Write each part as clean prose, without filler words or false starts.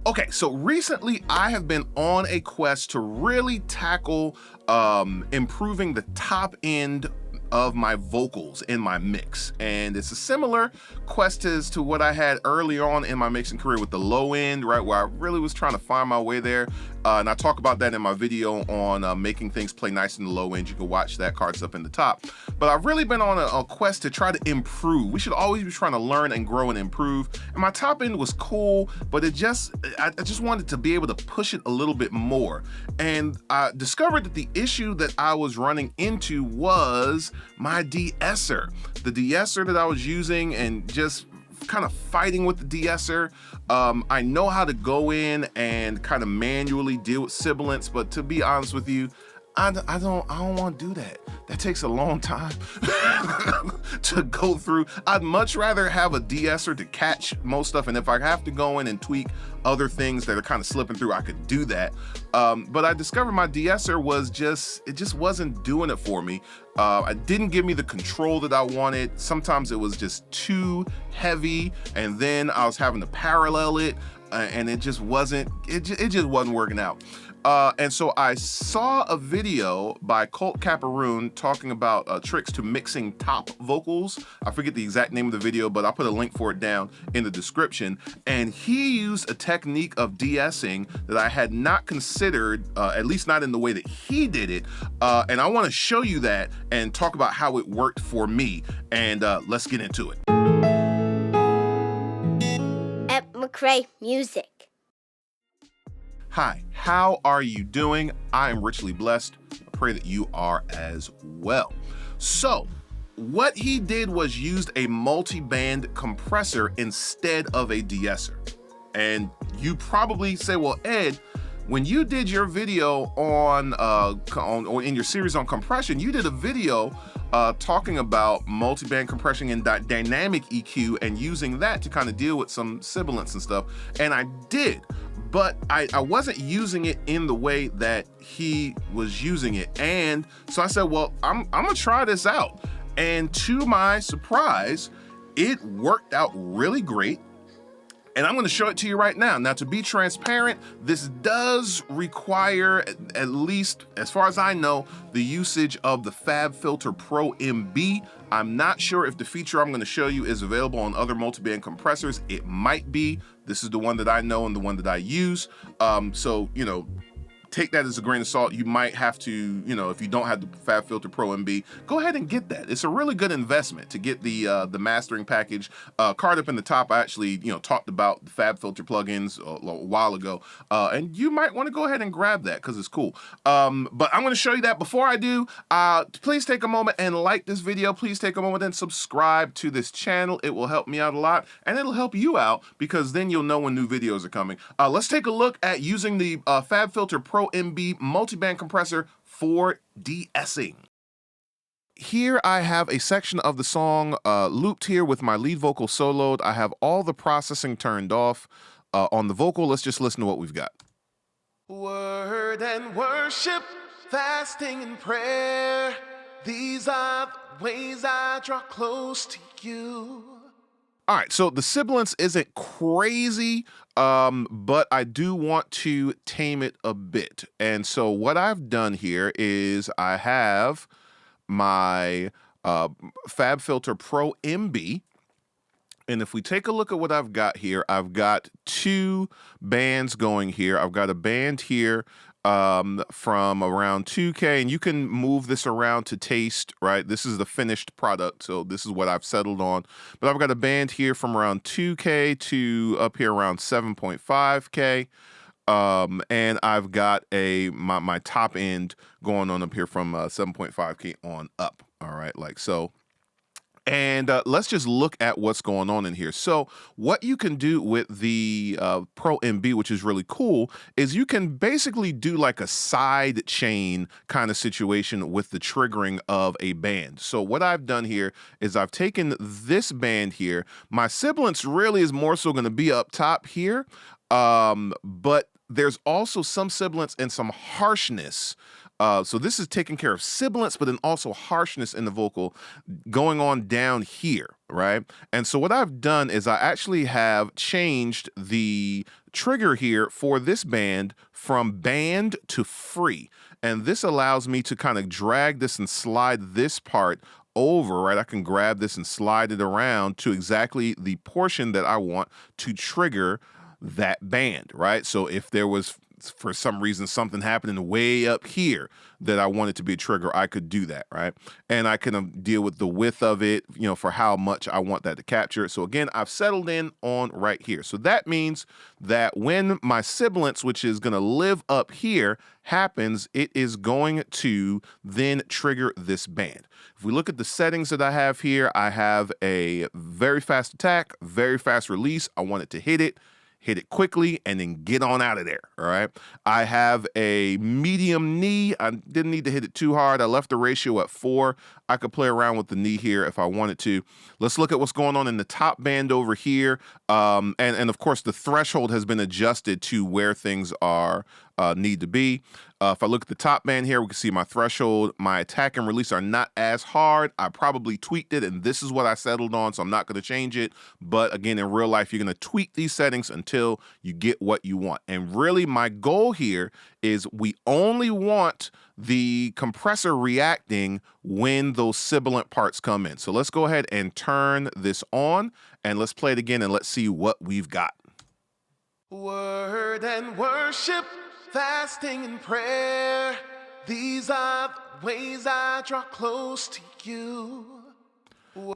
Okay, so recently I have been on a quest to really tackle improving the top end of my vocals in my mix. And it's a similar quest as to what I had early on in my mixing career with the low end, right, where I really was trying to find my way there. And I talk about that in my video on making things play nice in the low end. You can watch that, cards up in the top. But I've really been on a quest to try to improve. We should always be trying to learn and grow and improve. And my top end was cool, but I just wanted to be able to push it a little bit more. And I discovered that the issue that I was running into was my de-esser. The de-esser that I was using and just kind of fighting with the de-esser. I know how to go in and kind of manually deal with sibilance, but to be honest with you, I don't want to do that. That takes a long time to go through. I'd much rather have a de-esser to catch most stuff, and if I have to go in and tweak other things that are kind of slipping through, I could do that. But I discovered my de-esser was it just wasn't doing it for me. It didn't give me the control that I wanted. Sometimes it was just too heavy, and then I was having to parallel it, and it just wasn't working out. And so I saw a video by Colt Caparoon talking about tricks to mixing top vocals. I forget the exact name of the video, but I'll put a link for it down in the description. And he used a technique of de-essing that I had not considered, at least not in the way that he did it. And I want to show you that and talk about how it worked for me. And let's get into it. At McCrae Music. Hi, how are you doing? I am richly blessed. I pray that you are as well. So, what he did was used a multi-band compressor instead of a de-esser. And you probably say, well, Ed, when you did your video or in your series on compression, you did a video talking about multi-band compression and dynamic EQ and using that to kind of deal with some sibilance and stuff. And I did. But I wasn't using it in the way that he was using it. And so I said, well, I'm gonna try this out. And to my surprise, it worked out really great. And I'm gonna show it to you right now. Now, to be transparent, this does require, at least as far as I know, the usage of the FabFilter Pro MB. I'm not sure if the feature I'm gonna show you is available on other multiband compressors. It might be. This is the one that I know and the one that I use. So, take that as a grain of salt. You might have to, if you don't have the FabFilter Pro MB, go ahead and get that. It's a really good investment to get the mastering package. Card up in the top, I actually, talked about the FabFilter plugins a while ago, and you might want to go ahead and grab that because it's cool. But I'm going to show you that. Before I do, please take a moment and like this video. Please take a moment and subscribe to this channel. It will help me out a lot, and it'll help you out because then you'll know when new videos are coming. Let's take a look at using the FabFilter Pro MB multiband compressor for de-essing. Here I have a section of the song looped here with my lead vocal soloed. I have all the processing turned off. On the vocal, let's just listen to what we've got. Word and worship, fasting and prayer, these are the ways I draw close to you. All right, so the sibilance isn't crazy, but I do want to tame it a bit. And so what I've done here is I have my FabFilter Pro MB. And if we take a look at what I've got here, I've got two bands going here. I've got a band here from around 2K, and you can move this around to taste, right? This is the finished product, so this is what I've settled on. But I've got a band here from around 2K to up here around 7.5K. And I've got my top end going on up here from 7.5K on up, all right, like so. And let's just look at what's going on in here. So what you can do with the Pro MB, which is really cool, is you can basically do like a side chain kind of situation with the triggering of a band. So what I've done here is I've taken this band here. My sibilance really is more so going to be up top here, but there's also some sibilance and some harshness. So this is taking care of sibilance, but then also harshness in the vocal going on down here, right? And so what I've done is I actually have changed the trigger here for this band from band to free. And this allows me to kind of drag this and slide this part over, right? I can grab this and slide it around to exactly the portion that I want to trigger that band, right? So if there was, for some reason, something happening way up here that I wanted to be a trigger, I could do that, right? And I can deal with the width of it, you know, for how much I want that to capture. So again, I've settled in on right here. So that means that when my sibilance, which is going to live up here, happens, it is going to then trigger this band. If we look at the settings that I have here, I have a very fast attack, very fast release. I want it to hit it quickly, and then get on out of there, all right? I have a medium knee. I didn't need to hit it too hard. I left the ratio at 4. I could play around with the knee here if I wanted to. Let's look at what's going on in the top band over here. And of course, the threshold has been adjusted to where things are need to be. If I look at the top band here, we can see my threshold, my attack and release are not as hard. I probably tweaked it, and this is what I settled on, so I'm not going to change it. But again, in real life, you're going to tweak these settings until you get what you want. And really, my goal here is we only want the compressor reacting when those sibilant parts come in. So let's go ahead and turn this on, and let's play it again, and let's see what we've got. Word and worship, fasting and prayer, these are the ways I draw close to you.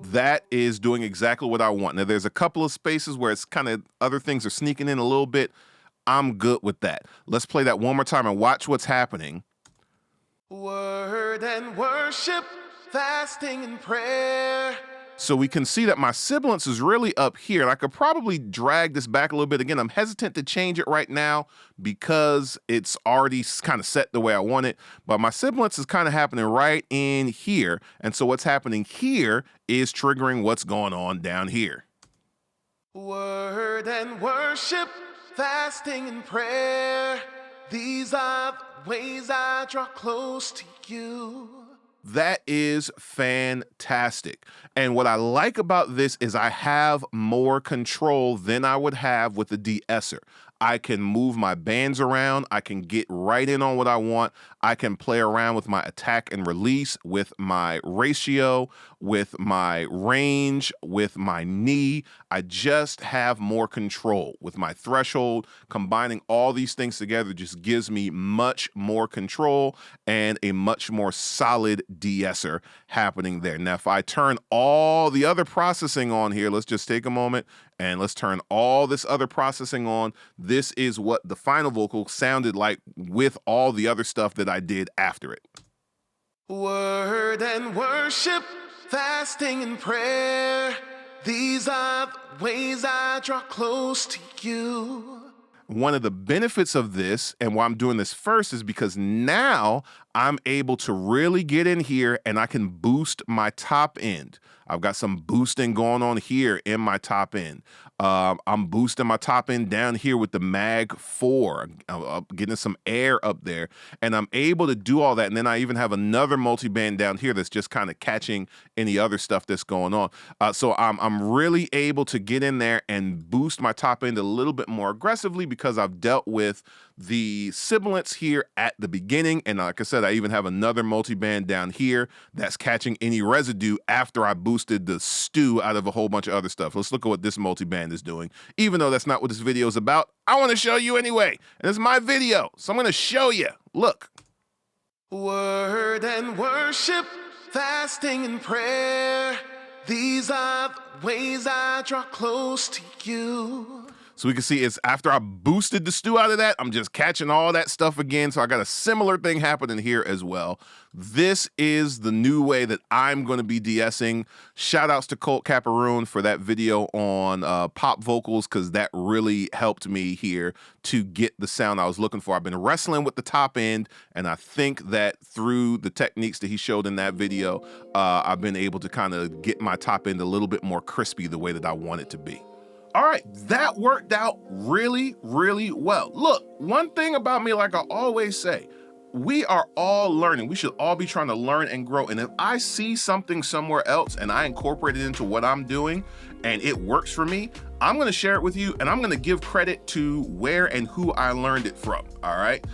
That is doing exactly what I want. Now, there's a couple of spaces where it's kind of other things are sneaking in a little bit. I'm good with that. Let's play that one more time and watch what's happening. Word and worship, fasting and prayer. So we can see that my sibilance is really up here, and I could probably drag this back a little bit. Again, I'm hesitant to change it right now because it's already kind of set the way I want it, but my sibilance is kind of happening right in here, and so what's happening here is triggering what's going on down here. Word and worship, fasting and prayer, these are the ways I draw close to you. That is fantastic. And what I like about this is I have more control than I would have with the de-esser. I can move my bands around. I can get right in on what I want. I can play around with my attack and release, with my ratio, with my range, with my knee. I just have more control with my threshold. Combining all these things together just gives me much more control and a much more solid de-esser happening there. Now, if I turn all the other processing on here, let's just take a moment and let's turn all this other processing on. This is what the final vocal sounded like with all the other stuff that I did after it. Word and worship, fasting and prayer, these are the ways I draw close to you. One of the benefits of this, and why I'm doing this first, is because now I'm able to really get in here and I can boost my top end. I've got some boosting going on here in my top end. I'm boosting my top end down here with the Mag 4, getting some air up there, and I'm able to do all that. And then I even have another multiband down here that's just kind of catching any other stuff that's going on. So I'm really able to get in there and boost my top end a little bit more aggressively because I've dealt with the sibilance here at the beginning. And like I said, I even have another multiband down here that's catching any residue after I boosted the stew out of a whole bunch of other stuff. Let's look at what this multiband is doing. Even though that's not what this video is about, I want to show you anyway. And it's my video, so I'm going to show you. Look. Word and worship, fasting and prayer, these are the ways I draw close to you. So we can see it's after I boosted the stew out of that, I'm just catching all that stuff again. So I got a similar thing happening here as well. This is the new way that I'm going to be de-essing. Shout outs to Colt Caparoon for that video on pop vocals, because that really helped me here to get the sound I was looking for. I've been wrestling with the top end, and I think that through the techniques that he showed in that video, I've been able to kind of get my top end a little bit more crispy the way that I want it to be. All right, that worked out really, really well. Look, one thing about me, like I always say, we are all learning. We should all be trying to learn and grow. And if I see something somewhere else and I incorporate it into what I'm doing and it works for me, I'm gonna share it with you, and I'm gonna give credit to where and who I learned it from, all right?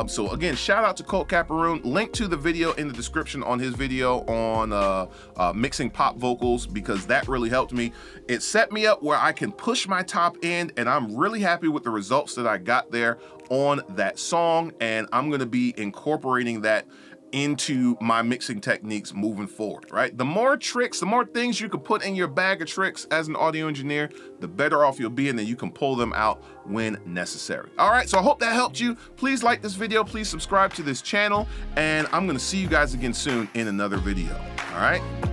So again, shout out to Colt Caparoon. Link to the video in the description on his video on mixing pop vocals, because that really helped me. It set me up where I can push my top end, and I'm really happy with the results that I got there on that song, and I'm gonna be incorporating that into my mixing techniques moving forward, right? The more tricks, the more things you can put in your bag of tricks as an audio engineer, the better off you'll be, and then you can pull them out when necessary. All right, so I hope that helped you. Please like this video, please subscribe to this channel, and I'm gonna see you guys again soon in another video, all right?